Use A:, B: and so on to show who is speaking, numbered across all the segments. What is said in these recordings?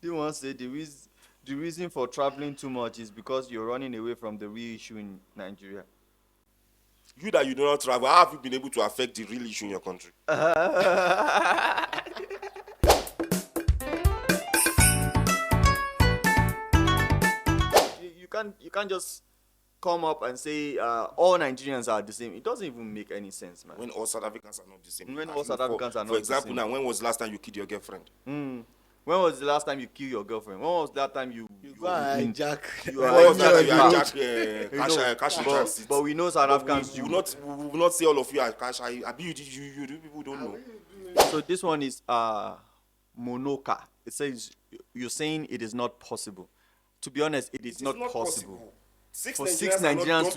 A: They want to say the reason for traveling too much is because you're running away from the real issue in Nigeria.
B: You that you do not travel, how have you been able to affect the real issue in your country?
A: You can't just come up and say all Nigerians are the same. It doesn't even make any sense, man.
B: When all South Africans are not the same.
A: When all South Africans are not
B: For
A: the
B: example,
A: same.
B: now, when was the last time you killed your girlfriend?
A: When was the last time you killed your girlfriend? When was that time you
C: go and hijack.
B: When was that time you
A: know,
B: hijack cash in transit?
A: but we know South Africans
B: we
A: do.
B: will not say all of you are cash. I be you people don't know.
A: So this one is Monoka. It says you're saying it is not possible. To be honest, it is not possible. For six Nigerians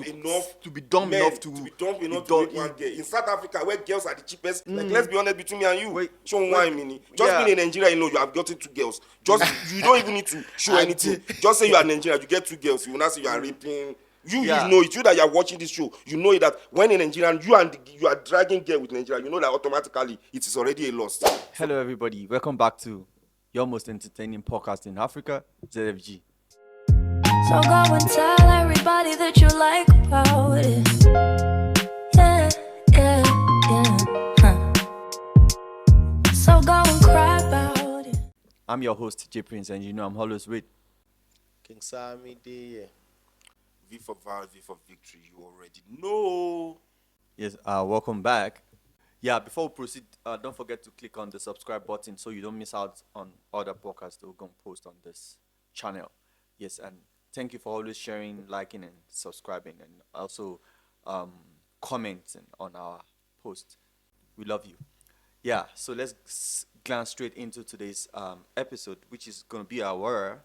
A: to be dumb enough to
B: rape one girl in South Africa, where girls are the cheapest. Like, let's be honest between me and you. Show why mini. Just being in Nigeria, you know you have gotten 2 girls. Just you don't even need to show anything. Just say you are Nigerian, you get 2 girls. You will not say you are raping. You know it. You that you are watching this show, you know that when in Nigerian you are dragging girl with Nigeria, you know that automatically it is already a loss.
A: Hello everybody, welcome back to your most entertaining podcast in Africa, ZFG.
D: So go and tell everybody that you like about it. Yeah. So go and cry about it.
A: I'm your host, J Prince, and you know I'm always with
C: King Sammy D.
B: V for Val, V for Victory. You already know.
A: Yes, welcome back. Yeah, before we proceed, don't forget to click on the subscribe button so you don't miss out on other podcasts that we're going to post on this channel. Yes, and thank you for always sharing, liking, and subscribing, and also commenting on our post. We love you. Yeah, so let's glance straight into today's episode, which is going to be our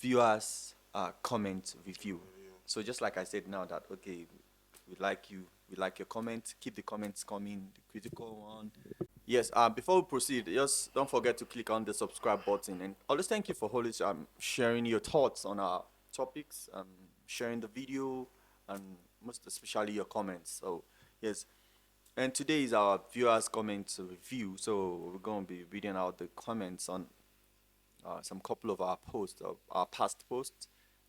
A: viewers' comment review. So just like I said now that, okay, we like you, we like your comment, keep the comments coming, the critical one. Yes, before we proceed, just don't forget to click on the subscribe button. And always thank you for always sharing your thoughts on our topics, sharing the video, and most especially your comments. So, yes. And today is our viewers' comments review. So, we're going to be reading out the comments on some couple of our posts, our past posts.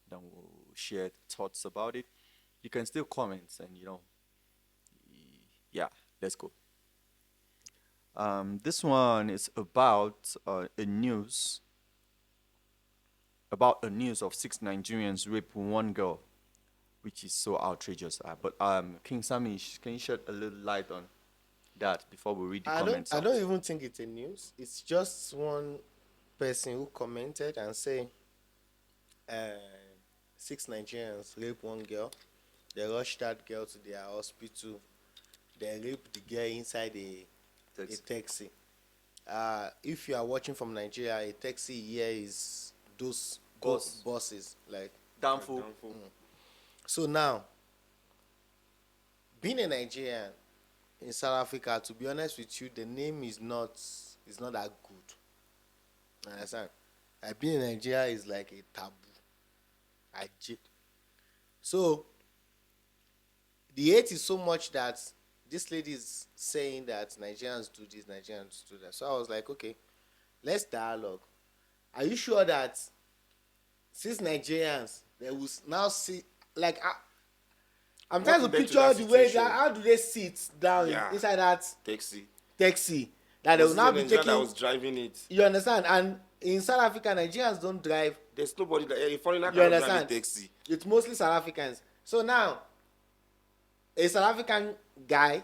A: Then we'll share thoughts about it. You can still comment and, yeah, let's go. This one is about a news of 6 Nigerians rape 1 girl, which is so outrageous. But King Sammy, can you shed a little light on that before we read the comments?
C: I don't even think it's a news. It's just one person who commented and say 6 Nigerians rape 1 girl. They rushed that girl to their hospital. They raped the girl inside a taxi. If you are watching from Nigeria, a taxi here is those buses, like
A: Downfall.
C: So now, being a Nigerian in South Africa, to be honest with you, the name is not that good. Understand? Being in Nigeria is like a taboo. So the hate is so much that this lady is saying that Nigerians do this, Nigerians do that. So I was like, okay, let's dialogue. Are you sure that since Nigerians, they will now see, like, I'm trying to picture the way that, how do they sit down inside that taxi that they will now be taking.
B: That was driving it.
C: You understand? And in South Africa, Nigerians don't drive.
B: There's nobody that a foreigner
C: You
B: can drive
C: understand?
B: a taxi.
C: It's mostly South Africans. So now, a South African guy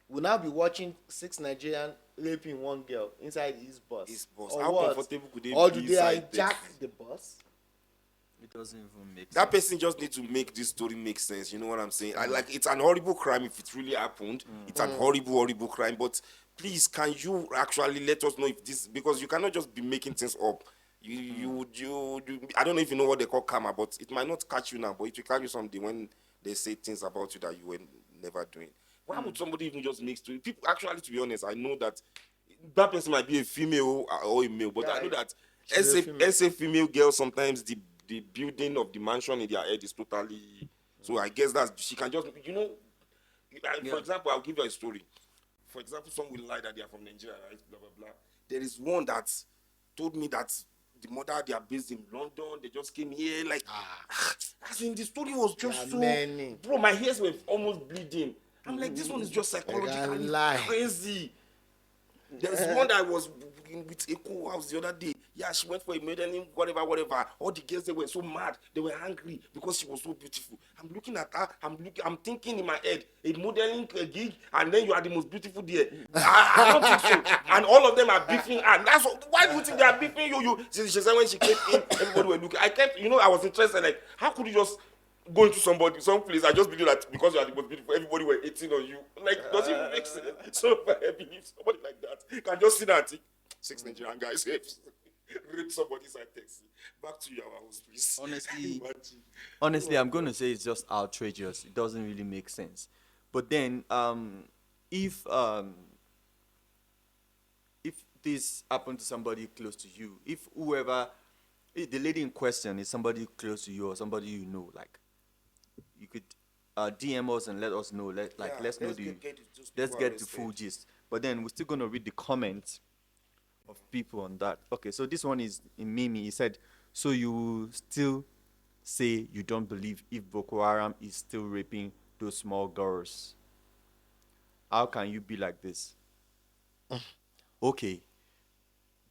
C: will now be watching 6 Nigerian raping 1 girl inside his bus. Or
B: how
C: what?
B: comfortable could they
C: or
B: be
C: do they
B: inside
C: hijack
B: taxi?
C: the bus?
A: It doesn't even make sense.
B: That person just needs to make this story make sense. You know what I'm saying? Like, it's an horrible crime if it really happened. It's an horrible crime. But please, can you actually let us know if this, because you cannot just be making things up. You I don't know if you know what they call karma, but it might not catch you now, but it will catch you someday when they say things about you that you were never doing. Why would somebody even just make story? People, actually, to be honest, I know that person might be a female or a male, but I know that as a female girl, sometimes the building of the mansion in their head is totally. So I guess that she can just, for example, I'll give you a story. For example, someone will lie that they are from Nigeria, right? Blah blah blah. There is one that told me that the mother, they are based in London. They just came here. Like, as in the story was just so.
C: many.
B: Bro, my ears were almost bleeding. I'm like, this one is just psychologically
C: lie.
B: crazy. There's one that was with Echo House the other day. Yeah, she went for a modeling, whatever. All the girls, they were so mad. They were angry because she was so beautiful. I'm looking at her. I'm thinking in my head, a modeling gig, and then you are the most beautiful there. I don't think so. And all of them are beefing her. That's why do you think they are beefing you? She said when she came in, everybody were looking. I was interested. Like, how could you just go into some place? I just believe that because you are the most beautiful, everybody were hating on you. Like, does it even make sense? So I believe somebody like that can just sit there and think 6 Nigerian guys rape somebody's side taxi. Back to you, our host, please.
A: Honestly, I'm going to say it's just outrageous. It doesn't really make sense. But then, if this happened to somebody close to you, if the lady in question is somebody close to you or somebody you know, like, you could DM us and let us know. Let's know let's get the full gist. But then we're still going to read the comments of people on that. Okay, so this one is in Mimi. He said, so you still say you don't believe if Boko Haram is still raping those small girls? How can you be like this? Okay,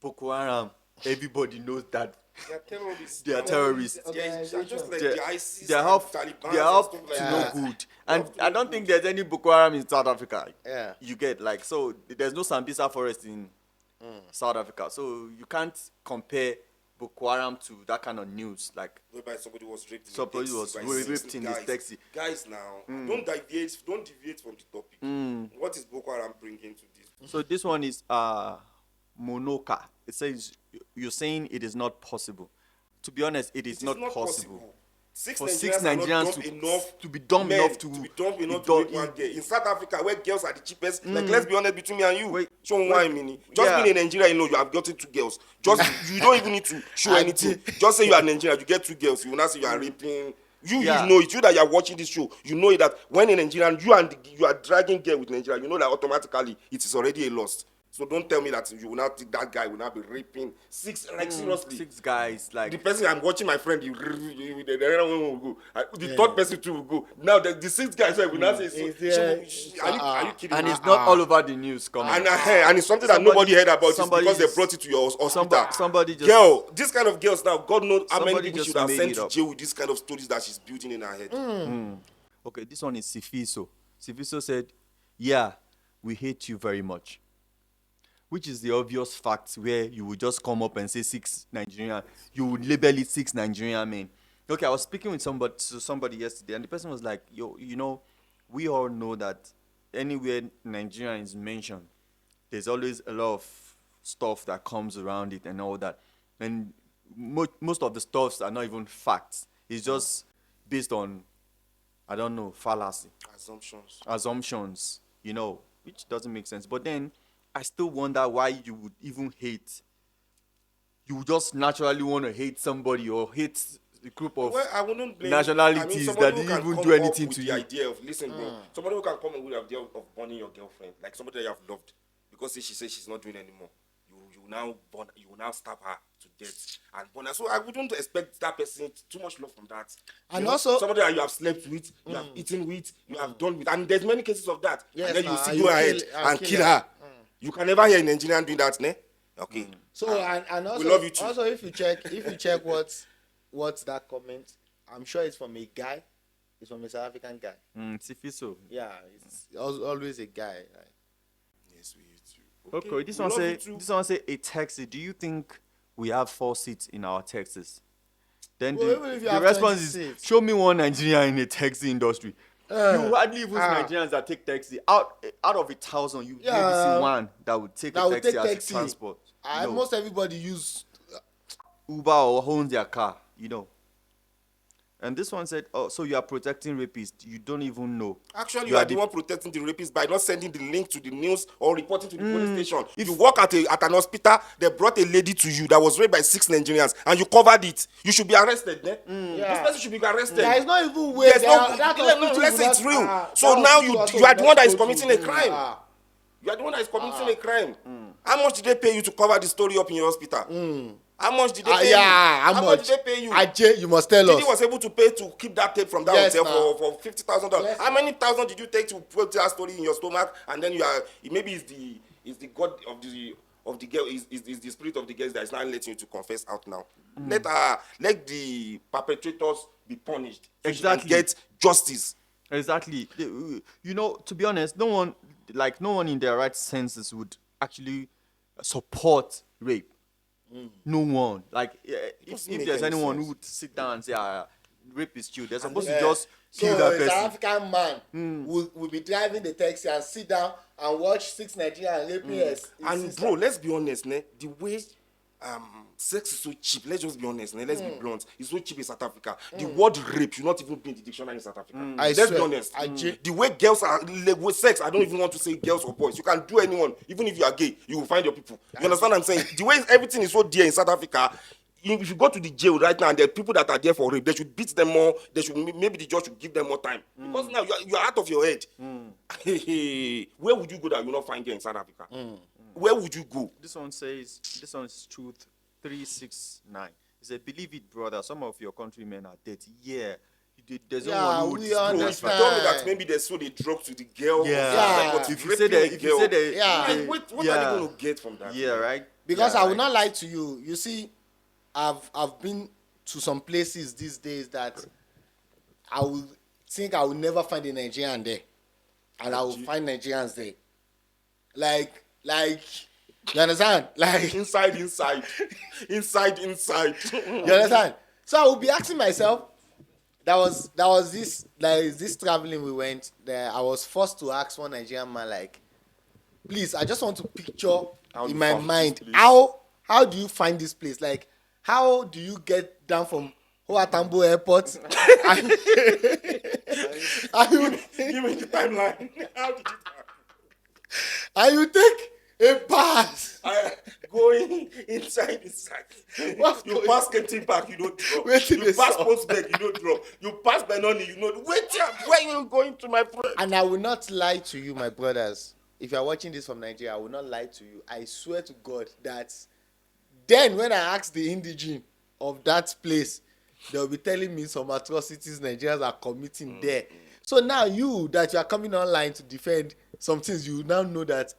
A: Boko Haram, everybody knows that
B: They are terrorists.
A: they are terrorists.
B: Yeah, they're just like
A: They-
B: the ISIS
A: they are
B: and
A: up
B: Taliban
A: they are
B: and
A: up
B: stuff
A: to
B: like
A: no
B: that.
A: good. And
B: Up to
A: I
B: no
A: don't think
B: good.
A: there's any Boko Haram in South Africa.
C: Yeah.
A: You get, like, so there's no Sambisa forest in South Africa. So you can't compare Boko Haram to that kind of news. Like,
B: Whereby somebody was raped in
A: somebody
B: a taxi
A: was
B: by
A: raped
B: 6
A: in
B: guys.
A: this taxi.
B: Guys now, don't deviate from the topic. What is Boko Haram bringing to this?
A: So this one is Monoka. It says you're saying it is not possible. To be honest, it is not possible. For 6 Nigerians to be dumb enough to
B: be dumb enough
A: be
B: to rape
A: dumb-
B: one girl in South Africa, where girls are the cheapest. Like, let's be honest, between me and you,
A: Wait,
B: show one mini. Just
A: yeah.
B: being in Nigeria, you have gotten 2 girls. Just you don't even need to show anything. Just say you are Nigerian, you get 2 girls. You will not say you are raping. You know it. You that you are watching this show, you know it that when in Nigerian, you are dragging girl with Nigeria, you know that automatically it is already a loss. So don't tell me that you will not think that guy will not be raping 6, like, seriously.
A: 6 guys, like,
B: The person I'm watching, my friend, the other one will go. The third person too will go. Now the 6 guys will not say so. Are you kidding
A: and
B: me?
A: it's not all over the news coming.
B: And it's something that nobody heard about. It's because they brought it to your hospital.
A: Somebody just
B: Girl, this kind of girls now, God knows how many
A: Somebody
B: people
A: just
B: should have
A: made
B: sent
A: it
B: to
A: up.
B: jail with this kind of stories that she's building in her head.
A: Okay, this one is Sifiso. Sifiso said, yeah, we hate you very much. Which is the obvious fact where you would just come up and say 6 Nigerian, you would label it 6 Nigerian men. Okay, I was speaking with somebody yesterday, and the person was like, yo, we all know that anywhere Nigerian is mentioned, there's always a lot of stuff that comes around it and all that. And most of the stuffs are not even facts. It's just based on, I don't know, fallacy. Assumptions, which doesn't make sense. But then I still wonder why you would even hate. You would just naturally want to hate somebody or hate the group of
B: Well, I wouldn't blame
A: nationalities
B: somebody
A: that
B: who
A: didn't
B: can
A: even
B: come
A: do
B: up
A: anything
B: with
A: to
B: the
A: you.
B: idea of, listen, bro, somebody who can come up with the idea of burning your girlfriend, like somebody that you have loved, because she says she's not doing anymore. You will now stab her to death and burn her. So I wouldn't expect that person too much love from that.
C: And also-
B: somebody that you have slept with, you have eaten with, you have done with, and there's many cases of that.
C: Yes,
B: and then you
C: now,
B: still
C: you
B: go ahead
C: kill-
B: and
C: kill
B: kill
C: her.
B: her. You can never hear a Nigerian doing that, ne? Okay.
C: So and also,
B: we love you too.
C: also if you check what's that comment, I'm sure it's from a guy. It's from a South African guy.
A: Sifiso.
C: Yeah, it's always a guy. Like,
B: Yes, we hate you.
A: Okay, this
B: we
A: one
B: love
A: say
B: you too.
A: this one say a taxi. Do you think we have 4 seats in our taxis? Then
C: Well, even if you
A: the
C: have
A: response
C: 20
A: is,
C: seats.
A: show me one Nigerian in the taxi industry. You hardly even see Nigerians that take taxi. Out of 1,000, you maybe see one that would take
C: that
A: a
C: would
A: taxi
C: take
A: as
C: taxi.
A: a transport. No.
C: Most everybody use.
A: Uber or owns their car, And this one said, oh, so you are protecting rapists. You don't even know.
B: Actually, you are the one protecting the rapists by not sending the link to the news or reporting to the police station. If you work at an hospital, they brought a lady to you that was raped by 6 Nigerians, and you covered it. You should be arrested. This person should be arrested.
C: There is not even way.
B: There's let's say it's real. So now you are the one that is committing a crime. You are the one that is committing a crime. How much did they pay you to cover the story up in your hospital? How much did they pay you?
C: How
B: much did they pay you?
C: Ajay, you must tell
B: Didi
C: us.
B: was able to pay to keep that tape from that
C: Yes,
B: hotel
C: now.
B: for $50,000.
C: Yes,
B: How many thousand did you take to put that story in your stomach, and then you are maybe it's the god of the girl is the spirit of the girl that is now letting you to confess out now. Let the perpetrators be punished.
A: Exactly.
B: And get justice.
A: Exactly. You know, to be honest, no one in their right senses would actually support rape. No one. Like, if
B: doesn't make
A: there's
B: any
A: anyone
B: sense.
A: who would sit down and say, rape is chill, they're supposed to
C: Yeah.
A: just kill
C: So
A: that
C: a
A: person.
C: South African man will be driving the taxi and sit down and watch 6 Nigerians raping his
B: And
C: sister.
B: bro, let's be honest, ne? The way sex is so cheap. Let's just be honest, ne? Let's be blunt. It's so cheap in South Africa. The word rape should not even be in the dictionary in South Africa.
C: I
B: Let's be
C: swear.
B: honest.
C: Ajay.
B: The way girls are with sex, I don't even want to say girls or boys. You can do anyone, even if you are gay, you will find your people. You understand what I'm saying? The way everything is so dear in South Africa. If you go to the jail right now and there are people that are there for rape, they should beat them more. They should maybe the judge should give them more time because now you are out of your head. Where would you go that you will not find girl in South Africa? Where would you go?
A: This one is Truth 369. He said, believe it, brother, some of your countrymen are dirty. Yeah. There's no
C: Yeah,
A: one who would
C: we
A: disclose.
B: If you
C: understand.
B: tell me that maybe they sold a drug to the girl,
A: Yeah.
C: Yeah.
B: but
A: If you say that,
C: Yeah.
B: what are
A: yeah.
B: they going to get from that?
A: Yeah, right?
C: Because
A: Yeah,
C: I will
A: right.
C: not lie to you. You see, I've been to some places these days that I will think I will never find a Nigerian there, and I will find Nigerians there. Like, you understand? Like,
B: Inside.
C: you understand? So I will be asking myself. There was this traveling we went there. I was forced to ask one Nigerian man, like, please, I just want to picture
B: How
C: in
B: you
C: my
B: found this
C: mind
B: place.
C: how do you find this place? Like, how do you get down from Hoatambo Airport? and you
B: Give me the timeline. How did you
C: and you take a pass.
B: going inside?
C: What's
B: You
C: going-
B: pass Kenty Park, you don't drop.
C: Wetin
B: You
C: dey
B: pass
C: sup?
B: Postbed, you don't drop. You pass Benoni, you know. Wait, where you going to, my friend?
C: And I will not lie to you, my brothers. If you are watching this from Nigeria, I will not lie to you. I swear to God that then when I ask the indigene of that place, they will be telling me some atrocities Nigerians are committing there. So now you are coming online to defend some things, you now know that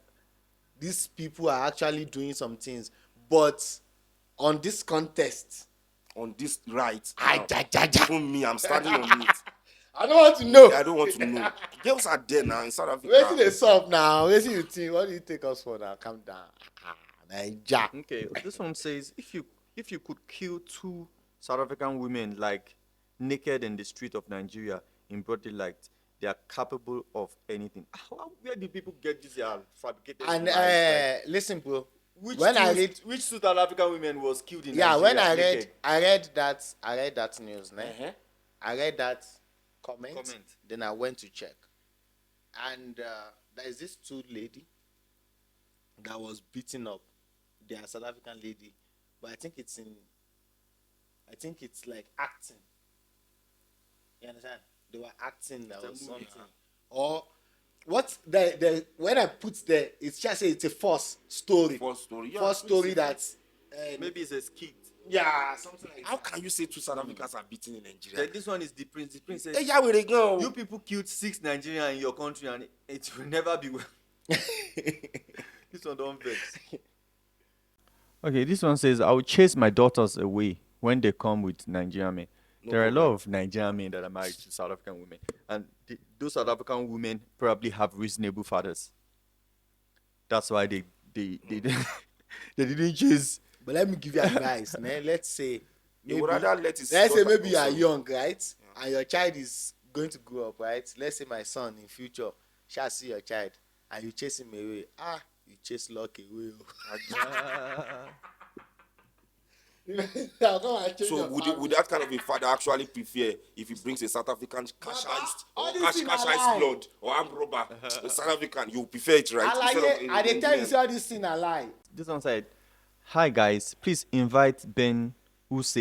C: these people are actually doing some things. But on this contest,
B: On this right,
C: I
B: even me, I'm standing on it.
C: don't want to know.
B: I don't want to know. Girls are there now in South Africa.
C: Wetin dey sup now? Wetin you think? What do you take us for now? Calm down. Naija.
A: Okay, this one says, if you could kill 2 South African women like naked in the street of Nigeria in broad daylight, they are capable of anything. Where do people get these fabricated
C: And
A: lies, like,
C: listen, bro.
A: which
C: when I
A: two-
C: read,
A: which South African women was killed in
C: yeah,
A: Nigeria?
C: when I
A: naked?
C: read that news, ne?
B: Uh-huh.
C: I read that comment.
A: Comment.
C: Then I went to check, and there is this 2 lady that was beaten up. They are South African lady, but I think it's like acting. You understand? They were acting. That was something. Or what? When I put there, it's just say it's a false story.
B: False story. Yeah,
C: False story that.
A: Maybe it's a skit.
C: Yeah, something like
B: How
C: that.
B: can you say 2 South Africans are beaten in Nigeria?
A: Then this one is the prince. The prince says,
B: Hey, yeah, where they go?
A: you people killed 6 Nigerians in your country and it will never be well. This one don't vex. Okay, this one says, I will chase my daughters away when they come with Nigerian men. There are a lot of Nigerian men that are married to South African women. And those South African women probably have reasonable fathers. That's why they didn't chase.
C: But let me give you advice. Ne? Let's say
B: You would rather let it.
C: let's say maybe you are young, right? And your child is going to grow up, right? Let's say my son in future shall see your child and you chase him away. You chase luck away.
B: So would that kind of a father actually prefer if he brings a South African cashized
C: all
B: or
C: these things are
B: cashized
C: lie.
B: blood or armed robber, a South African, you prefer it, right? Instead of
C: I dey tell you
B: Indian.
C: say all these things are lie.
A: This one said, hi guys, please invite Ben Use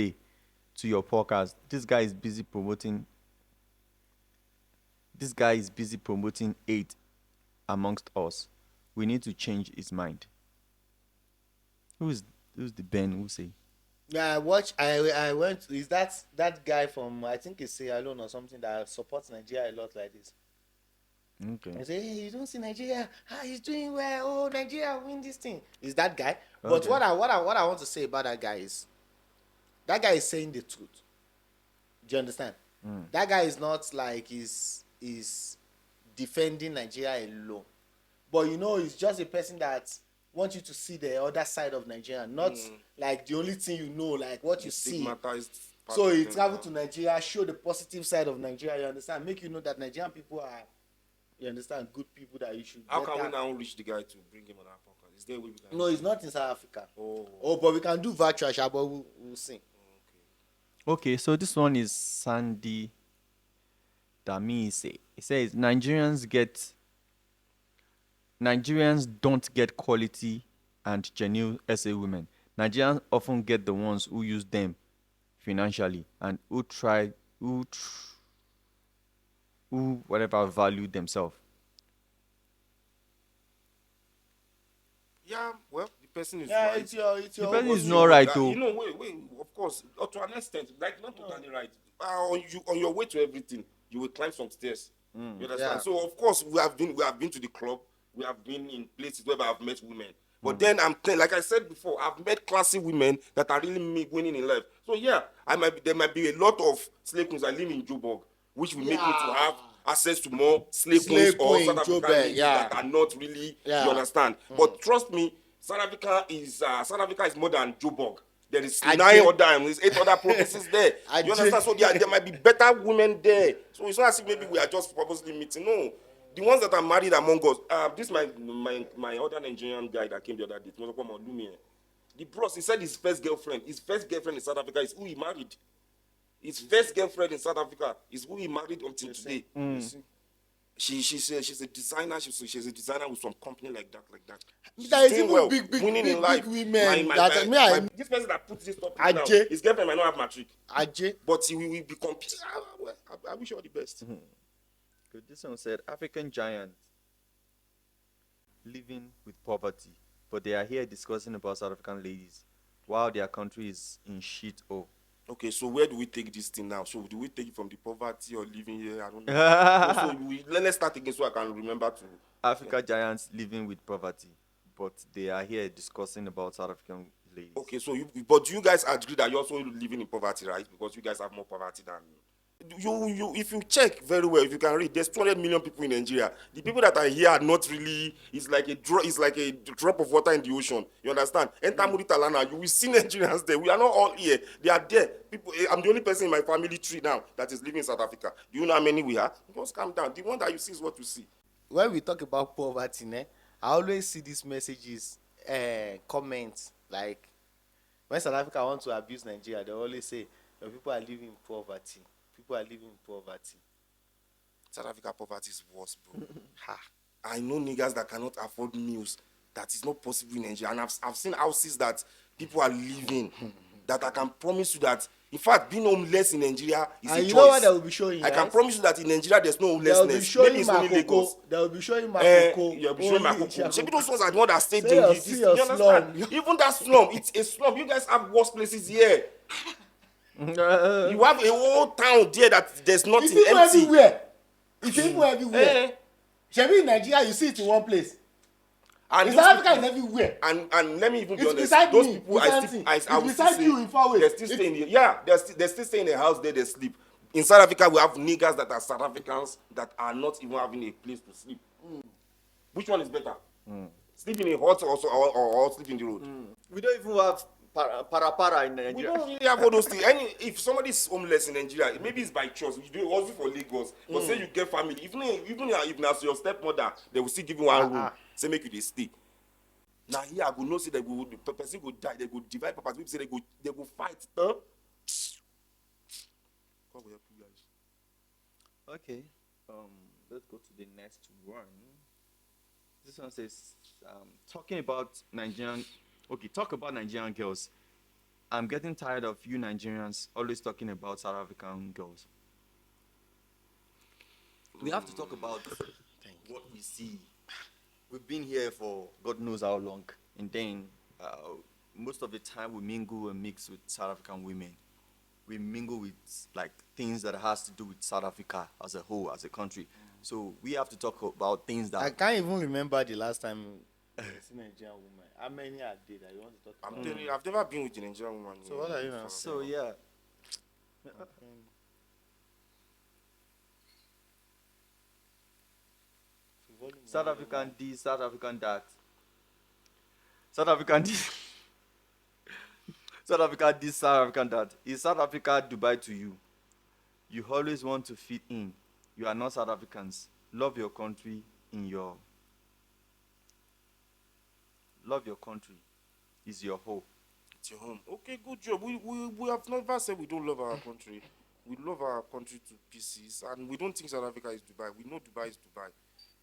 A: to your podcast. This guy is busy promoting hate amongst us. We need to change his mind. Who's the Ben? Who say?
C: Yeah, I watch. I went. Is that guy from, I think it's Sierra Leone or something, that supports Nigeria a lot like this?
A: Okay.
C: I say, hey, you don't see Nigeria? Ah, he's doing well. Oh, Nigeria win this thing. Is that guy? But
A: Okay.
C: what I want to say about that guy is saying the truth. Do you understand? That guy is not like is defending Nigeria alone, but it's just a person that wants you to see the other side of Nigeria, not like the only thing like what you see.
B: Stigmatized. part
C: So
B: of
C: he
B: them,
C: travel to Nigeria, show the positive side of Nigeria. You understand? Make that Nigerian people are, you understand, good people that you should.
B: How can we now reach the guy to bring him on our podcast? Is there a way we can?
C: No, he's not in South Africa.
B: Oh.
C: But we can do virtual, sha, but we'll see.
A: Okay, so this one is Sandy Damise. It says Nigerians don't get quality and genuine SA women. Nigerians often get the ones who use them financially and who whatever value themselves.
B: Yeah, well, the person is
C: Yeah,
B: right.
C: it's your.
A: The person is
B: Also,
A: not right though.
B: wait, of course, to an extent, like not totally right. On your way to everything, you will climb some stairs. You understand?
C: Yeah.
B: So of course, we have been to the club. We have been in places where I've met women. But then like I said before, I've met classy women that are really winning in life. So yeah, there might be a lot of slave queens that live in Joburg, which will make me to have access to more slave queens or
C: queen,
B: South African
C: Joburg,
B: ladies
C: yeah.
B: that are not really.
C: Yeah.
B: You understand? But trust me, South Africa is more than Joburg. There is 8 other provinces there. You understand? So there might be better women there. So it's not as if maybe we are just purposely meeting. No. The ones that are married among us, this my other Nigerian guy that came the other day, the bros, he said his first girlfriend in South Africa is who he married. His first girlfriend in South Africa is who he married until today. She's a designer. She's a designer with some company like that. She's
C: There is
B: doing
C: even
B: well,
C: big
B: winning in life.
C: women
B: This person that put this topic now,
C: Ajay.
B: his girlfriend might not have matric,
C: Ajay.
B: but he will be competing. I wish you all the best.
A: Good. This one said African giants living with poverty, but they are here discussing about South African ladies while their country is in shit. Oh.
B: Okay, so where do we take this thing now? So do we take it from the poverty or living here? I don't know. Let's start again so I can remember to.
A: Africa giants living with poverty, but they are here discussing about South African ladies.
B: Okay, so but you guys agree that you're also living in poverty, right? Because you guys have more poverty than you. If you check very well, if you can read, there's 200 million people in Nigeria. The people that are here are not really. It's like a drop of water in the ocean. You understand? Enter Muritalana, you will see Nigerians there. We are not all here. They are there. People. I'm the only person in my family tree now that is living in South Africa. Do you know how many we are? Just calm down. The one that you see is what you see.
C: When we talk about poverty, I always see these messages, comments, like when South Africa want to abuse Nigeria, they always say, people are living in poverty. People are living in poverty.
B: South Africa poverty is worse, bro. I know niggas that cannot afford meals. That is not possible in Nigeria. And I've seen houses that people are living that I can promise you that, in fact, being homeless in Nigeria is a choice.
C: You know what they will be showing?
B: I can promise you that in Nigeria there's no homelessness.
C: They will
B: Maybe it's only Lagos.
C: They will be showing Makoko.
B: You'll be showing Makoko. Maybe those ones are the ones that stay
C: See
B: doing
C: your-
B: this.
C: see
B: You
C: your
B: understand?
C: slum.
B: Even that slum, it's a slum. You guys have worse places here. You have a whole town there that there's nothing
C: It's even
B: empty.
C: everywhere. It's even everywhere. Shebi in Nigeria, you see it in one place.
B: And
C: In
B: those
C: South Africa,
B: people-
C: it's everywhere.
B: And let me even be
C: It's
B: honest.
C: beside
B: Those
C: me,
B: people
C: beside
B: I
C: me.
B: still
C: It's
B: will
C: beside
B: still
C: you
B: say
C: in far away.
B: they're still staying here. Yeah, they're still staying in a house there. They sleep. In South Africa, we have niggas that are South Africans that are not even having a place to sleep. Which one is better? Sleep in a hut or sleep in the road?
A: We don't even have para in
B: We
A: Nigeria.
B: don't really have all those things. If somebody is homeless in Nigeria, maybe it's by choice. You do it also for Lagos. But say you get family, even if as your stepmother, they will still give you one room. Say make you dey stay. Now here I go know say the person go die. They go divide property. People say they go fight. Huh? God will help you guys.
A: Okay. Let's go to the next one. This one says, talk about Nigerian girls. I'm getting tired of you Nigerians always talking about South African girls. We have to talk about what we see. We've been here for God knows how long, and then most of the time we mingle and mix with South African women. We mingle with like things that has to do with South Africa as a whole, as a country. So we have to talk about things
C: I
A: that
C: can't even remember the last time I seen a Nigerian woman. How many I did that you want to talk
B: I'm
C: about?
B: telling you, I've never been with a Nigerian woman.
C: So what are you now?
A: so yeah. South African this, South African that. South African this. South Africa this, South African that. Is South Africa Dubai to you? You always want to fit in. You are not South Africans. Love your country love your country is your home.
B: It's your home. Okay, good job. We have never said we don't love our country. We love our country to pieces, and we don't think South Africa is Dubai. We know Dubai is Dubai.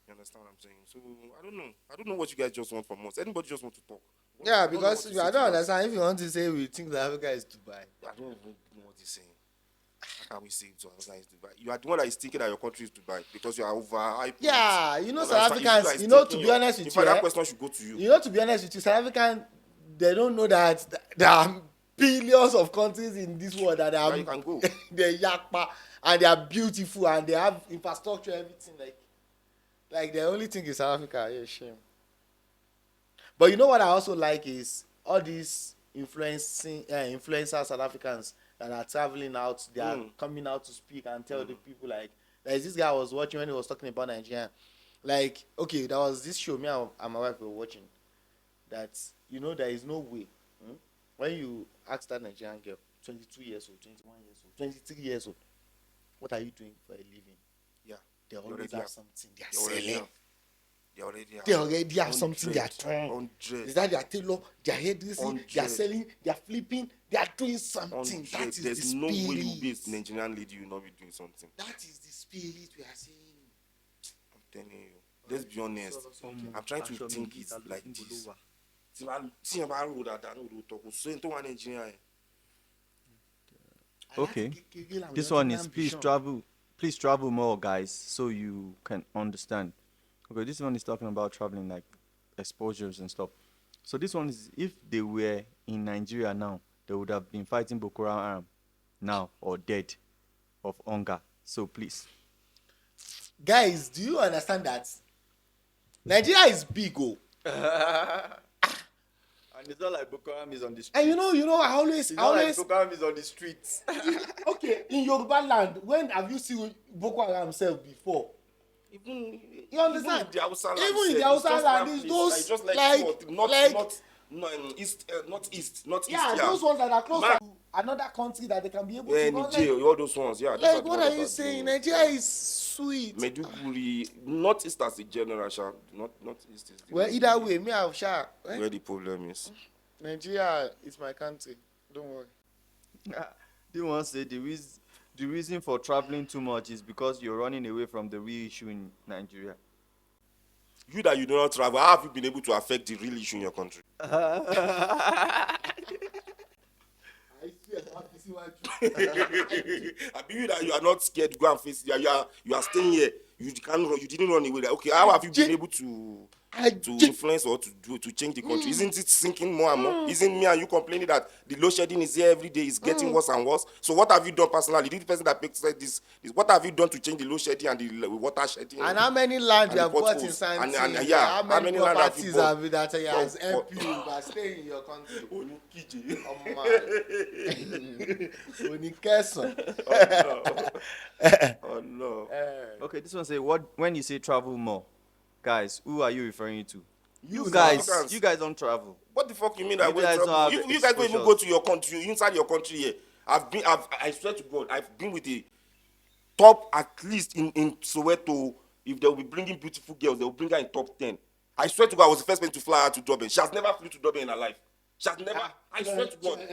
B: You understand what I'm saying? So I don't know. I don't know what you guys just want from us. Anybody just want to talk?
C: Yeah,
B: I don't know
C: because
B: what to
C: I
B: say
C: don't
B: to that.
C: understand. If you want to say we think that Africa is Dubai,
B: I don't even know what he's saying. How can we say South Africa is Dubai? You are the one that is thinking that your country is Dubai because you are overhyped.
C: yeah, you know,
B: You
C: South
B: understand?
C: Africans.
B: If
C: You
B: are
C: know,
B: thinking
C: to be honest
B: in
C: with
B: fact,
C: you,
B: that question should go to you.
C: you know, to be honest with you, South African, they don't know that there are billions of countries in this world that are
B: Where you can go.
C: they're yakpa and they are beautiful and they have infrastructure, everything like the only thing is South Africa. Yeah, shame. But you know what I also like is all these influencers South Africans that are traveling out. They are coming out to speak and tell the people like this guy I was watching when he was talking about Nigeria. Like, okay, there was this show me and my wife were watching that, you know, there is no way when you ask that Nigerian girl, 22 years old, 21 years old, 23 years old, what are you doing for a living?
B: Yeah.
C: They always
B: already
C: have
B: have-
C: something they are
B: They already
C: selling.
B: have.
C: They already have something they are trying.
B: 100.
C: Is that their tailor, their hairdressing, they are
B: 100.
C: selling, they are flipping, they are doing something.
B: 100.
C: That is
B: There's
C: the
B: no way
C: spirit.
B: you be a Nigerian lady, you will not be doing something.
C: That is the spirit we are saying.
B: I'm telling you. Let's be honest. I'm trying to think it like this. Tí ẹ bá rò dáadáa ní òótọ́ kò sóyún tó wà Nàìjíríà yẹn.
A: Okay. This one is please travel more, guys, so you can understand. Okay, this one is talking about traveling, like exposures and stuff. So this one is, if they were in Nigeria now, they would have been fighting Boko Haram now or dead of hunger. So please.
C: Guys, do you understand that Nigeria is big, oh?
A: And it's not like Boko Haram is on the streets.
C: And you know, I always
A: Boko Haram is on the streets.
C: okay, in Yoruba land, when have you seen Boko Haram self before?
B: Even
C: You understand?
B: Even in the Hausa land,
C: Even in
B: sef,
C: the Hausa
B: it's just
C: land,
B: one
C: it's
B: place,
C: those,
B: just like
C: like-
B: two or three, not east, not east.
C: Yeah, those ones that are close
B: Man.
C: to another country that they can be able
B: Yeah,
C: to run,
B: Niger, all those ones, yeah. those are
C: like
B: the
C: what
B: ones
C: are
B: that
C: you saying?
B: doing-
C: Nigeria is sweet.
B: Maiduguri, not east as a general, not east is the
C: Well, either way, me I've shot.
B: where the problem is.
C: Nigeria is my country. Don't worry.
A: The one say the reason for traveling too much is because you're running away from the real issue in Nigeria.
B: You that you do not travel, how have you been able to affect the real issue in your country? I mean, you that you are not scared to go and face it. You are staying here. You can't run. You didn't run away. Like, okay, how have you been able to influence or to change the country? Isn't it sinking more and more? Isn't me and you complaining that the load shedding is here every day, is getting worse and worse? So what have you done personally? Did the person that picked this what have you done to change the load shedding and the water shedding?
C: And how many land
B: and
C: you
B: the
C: have bought in
B: potholes?
C: Santi?
B: And yeah,
C: how many
B: land have you
C: properties
B: bought?
C: have you that has
B: For-
C: helped you by staying in your country? Onikeson.
B: Oh no.
A: Okay, this one say when you say travel more, guys, who are you referring to? You
B: Africans.
A: guys, you guys don't travel.
B: What the fuck you mean that
A: You
B: we
A: guys don't
B: travel?
A: have
B: You guys don't even
A: exposures.
B: go to your country, inside your country here. I swear to God, I've been with the top, at least in Soweto. If they will be bringing beautiful girls, they will bring her in top 10. I swear to God, I was the first person to fly her to Durban. She has never flew to Durban in her life. She has never, I swear to God. How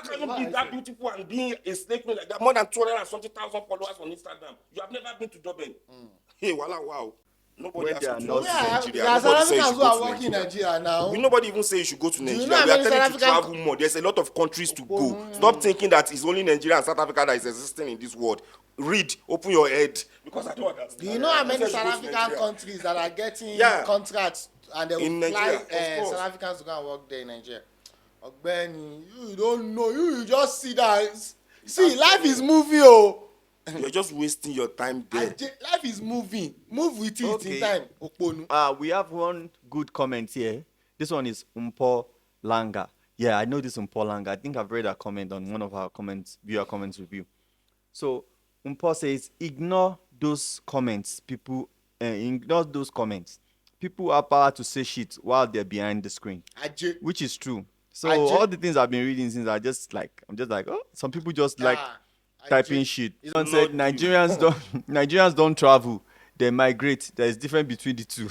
B: can you be that beautiful and being a snake like that? More than 200 and something thousand followers on Instagram. You have never been to Durban. Hey, wow. Nobody
A: When
B: has
A: they are
B: to
A: not
B: go to
C: Yeah,
B: Nigeria.
C: there are
B: Nobody
C: South
B: says you
C: Africans
B: should
C: who
B: go
C: are
B: to
C: working in
B: Nigeria.
C: Nigeria now.
B: Nobody even say you should go to
C: you know
B: Nigeria.
C: how
B: We are
C: many
B: telling you
C: South
B: to
C: African-
B: travel more. There's a lot of countries to go. Stop thinking that it's only Nigeria and South Africa that is existing in this world. Read, open your head, because I don't understand.
C: Do you know how many
B: Who said
C: South
B: you go to
C: African
B: Nigeria?
C: countries that are getting
B: Yeah.
C: contracts and they will
B: In
C: fly
B: Nigeria, of course.
C: South Africans to go and work there in Nigeria? Ogbeni, you don't know. You just see that. See, life is moving. Oh.
B: You're just wasting your time there.
C: Life is moving. Move with it
A: Okay.
C: in time. Okponu.
A: We have one good comment here. This one is Umpo Langa. Yeah, I know this Umpo Langa. I think I've read a comment on one of our viewer comments review. So Umpo says, ignore those comments. Ignore those comments. People have power to say shit while they're behind the screen, which is true. So all the things I've been reading since I'm just like, oh, some people just like typing shit. Someone said Nigerians don't travel, they migrate. There is difference between the two.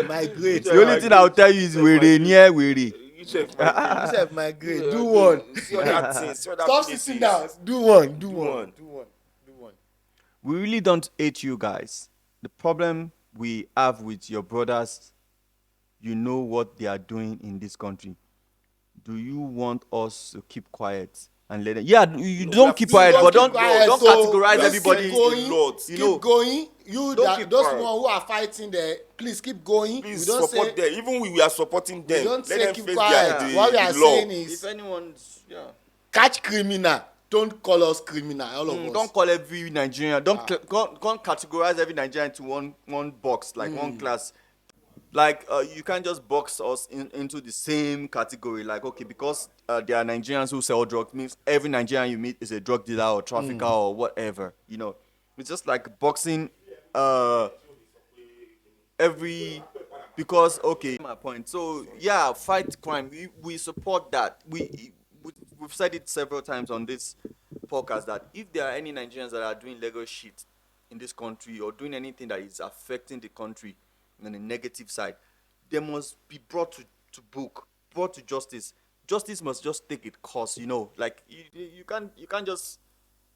C: Migrate.
A: The only thing I'll tell you is were near were.
B: You
C: Yourself migrate. Do one. Stop sitting down. Do one.
A: We really don't hate you guys. The problem we have with your brothers, you know what they are doing in this country. Do you want us to keep quiet and let them? Yeah, you don't keep quiet, but don't categorize everybody.
C: Keep going. Those one who are fighting there, please keep going.
B: Please support them. Even we are supporting them.
C: Don't
B: let
C: say
B: them
C: keep
B: face
C: quiet. What we are saying
A: If
C: is,
A: anyone's,
C: catch criminal. Don't call us criminal. All of us.
A: Don't call every Nigerian. Don't categorize every Nigerian into one box, like one class. Like you can't just box us into the same category. Like, okay, because there are Nigerians who sell drugs, means every Nigerian you meet is a drug dealer or trafficker or whatever. You know, it's just like boxing because okay, my point. So yeah, fight crime. We support that. We've said it several times on this podcast that if there are any Nigerians that are doing legal shit in this country or doing anything that is affecting the country on the negative side, they must be brought to book, brought to justice. Justice must just take its course, you know. Like you can't just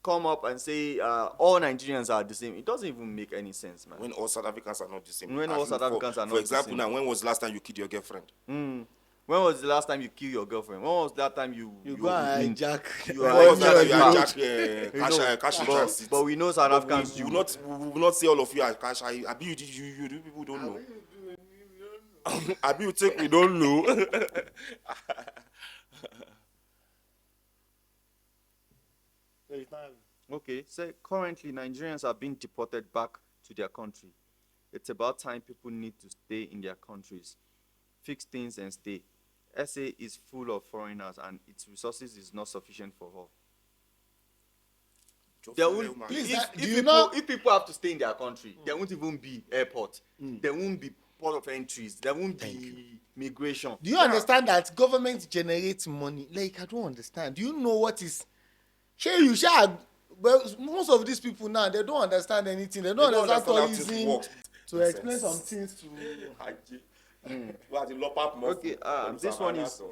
A: come up and say all Nigerians are the same. It doesn't even make any sense, man.
B: When all South Africans are not the same.
A: When all South Africans are not the same.
B: For example, now, when was the last time you killed your girlfriend?
A: When was the last time you killed your girlfriend? When was the last time you
C: go and hijack?
B: Cash in transit?
A: But we know South Africans.
B: We will not say all of you are cash. Abi, you people don't know. Abi, you think we don't know?
A: Okay, so currently Nigerians are being deported back to their country. It's about time people need to stay in their countries, fix things and stay. SA is full of foreigners and its resources is not sufficient for all. If people have to stay in their country, there won't even be airport. There won't be port of entries. There won't be migration.
C: Do you understand that government generates money? Like, I don't understand. Do you know what is? Well, most of these people now, they don't understand anything. They don't understand tourism. To explain some things to.
A: Okay, this one is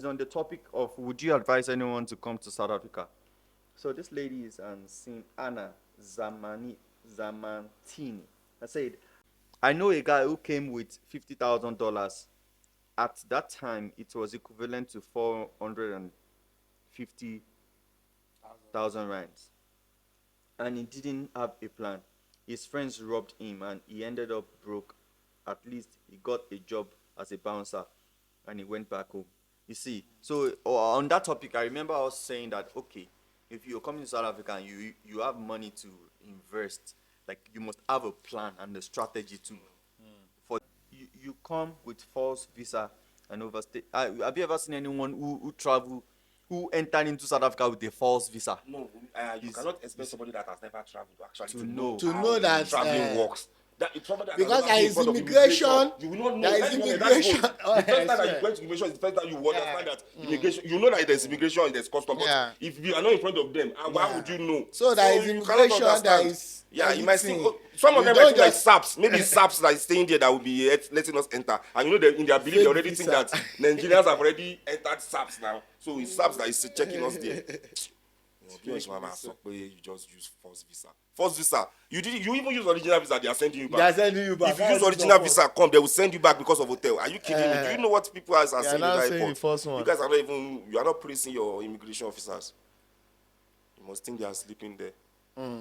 A: on the topic of would you advise anyone to come to South Africa? So this lady is Anna Zamantini. I said, I know a guy who came with $50,000. At that time, it was equivalent to 450,000 rands, and he didn't have a plan. His friends robbed him, and he ended up broke. At least he got a job as a bouncer, and he went back home. You see, so on that topic, I remember us saying that, okay, if you're coming to South Africa and you have money to invest, like you must have a plan and a strategy too. For you come with false visa and overstay. Have you ever seen anyone who entered into South Africa with a false visa?
B: No, you cannot expect somebody that has never traveled actually
C: to know that
B: traveling works.
C: Because there is immigration.
B: You will not know.
C: There is immigration.
B: The first time that you went to immigration is the first time you understand that immigration. You know that there's immigration and there's custom. But if you are not in front of them, why would you know?
C: So there is immigration. There is.
B: Yeah, you might think some of them might think like SAPs. Maybe SAPs that is staying there that will be letting us enter. And you know, in their belief, they already think that Nigerians have already entered SAPs now. So it's SAPs that is checking us there. You just use false visa. False visa. You even use original visa. They are sending you back. If you use original visa, they will send you back because of hotel. Are you kidding me? Do you know what people are saying in the airport? You guys are not even. You are not praising your immigration officers. You must think they are sleeping there.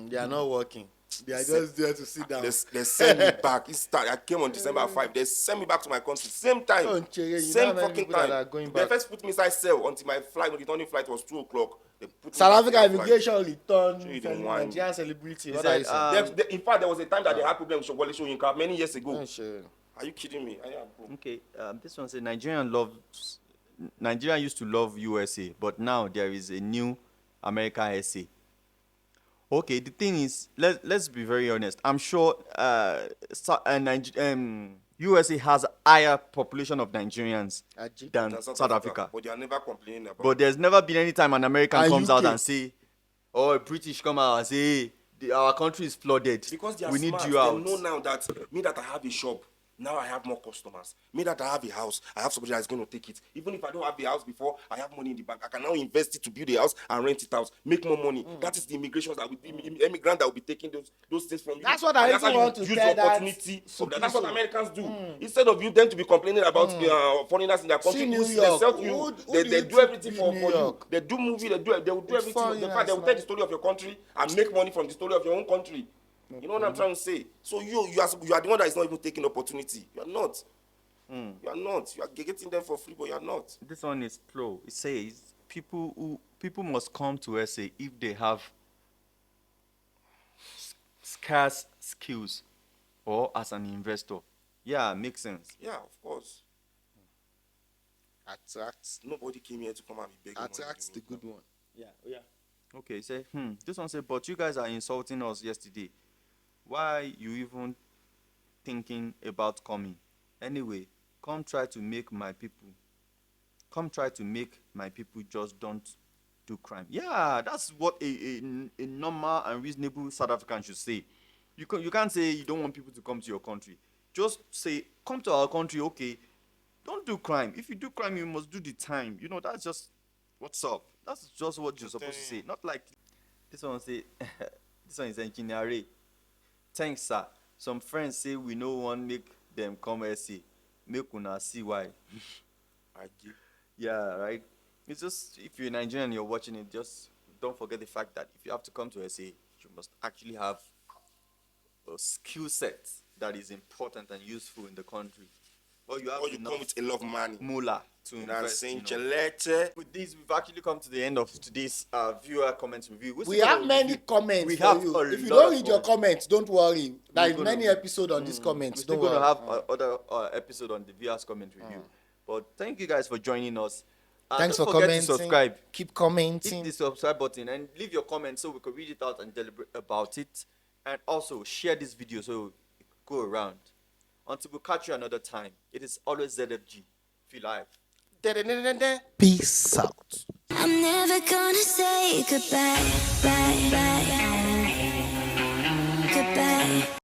C: They are not working. They are just there to sit down.
B: They send me back. I came on December 5. They send me back to my country. Same time.
C: Oh, Chere, you know
B: Same
C: how many
B: fucking
C: people that
B: time.
C: are going
B: They
C: back?
B: first put me inside cell until my returning flight was 2 o'clock. They put me
C: South
B: back
C: Africa
B: in the flight.
C: immigration
B: Sure, you
C: return
B: don't want-
C: Nigerian celebrity.
A: He
C: What
A: said,
C: are you saying?
B: In fact, there was a time that they had problems with Wale Soyinka many years ago.
C: Oh, shit.
B: Are you kidding me? Bro.
A: Okay, this one said Nigeria used to love USA, but now there is a new America SA. Okay, the thing is, let's be very honest. I'm sure USA has a higher population of Nigerians
C: Aji.
A: than
B: That's
A: South Africa.
B: But they are never complaining about
A: But there's never been any time an American
C: And
A: comes out
C: UK.
A: and say, or a British come out and say, hey, our country is flooded.
B: because they are
A: we
B: smart.
A: need you out.
B: They know now that me that I have a shop, now I have more customers. Me that I have a house, I have somebody that's going to take it. Even if I don't have the house before, I have money in the bank. I can now invest it to build a house and rent it out, make more money. That is the immigrant that will be taking those things from you.
C: That's what I
B: And
C: even
B: how you
C: want to
B: use
C: tell
B: the
C: that
B: opportunity of that. That's what
C: Sukiso.
B: Americans do. Instead of you them to be complaining about foreigners in their country,
C: See New
B: they
C: York.
B: sell to you.
C: Who
B: They
C: do
B: do
C: you think
B: everything
C: be
B: for
C: New
B: you.
C: York?
B: They do movie. They will do
C: It's
B: everything. In fact, they will
C: foreigners,
B: tell the story of your country and make money from the story of your own country. You know what I'm trying to say? So you are the one that is not even taking opportunity. You are not. You are not. You are getting them for free, but you are not.
A: This one is pro. It says people must come to SA if they have scarce skills or as an investor. Yeah, makes sense.
B: Yeah, of course.
C: Attract.
B: Nobody came here to come and be begging.
C: Attract the good one.
A: Yeah. Okay, say, this one say, but you guys are insulting us yesterday. Why you even thinking about coming? Anyway, come try to make my people just don't do crime. Yeah, that's what a normal and reasonable South African should say. You can't say you don't want people to come to your country. Just say, come to our country, okay. Don't do crime. If you do crime, you must do the time. You know, that's just what's up. That's just what you're supposed to say. Not like this one say this one is engineering. Thanks, sir. Some friends say we no one make them come SA. Make una see why. Yeah, right. It's just if you're Nigerian and you're watching it, just don't forget the fact that if you have to come to SA, you must actually have a skill set that is important and useful in the country. Or you have
B: Or you come with a lot of money.
A: moolah to
B: You know what I'm
A: invest.
B: saying?
A: You know.
B: Chelete.
A: With this, we've actually come to the end of today's viewer comments review.
C: We have many comments
A: We
C: for
A: have
C: you.
A: a
C: If you
A: lot
C: don't
A: of
C: read your comments, don't worry. There is
A: gonna-
C: many episodes on these
A: We're
C: comments.
A: still
C: Don't
A: going
C: worry.
A: to have other episode on the viewers comment review. But thank you guys for joining us.
C: Thanks
A: Don't
C: for
A: forget
C: commenting.
A: to subscribe.
C: Keep
A: Hit
C: commenting.
A: the subscribe button and leave your comments so we can read it out and deliberate about it. And also share this video so it can go around. Until we catch you another time, it is always ZFG. Feel live.
C: Peace out.
D: I'm never gonna say goodbye, bye, bye.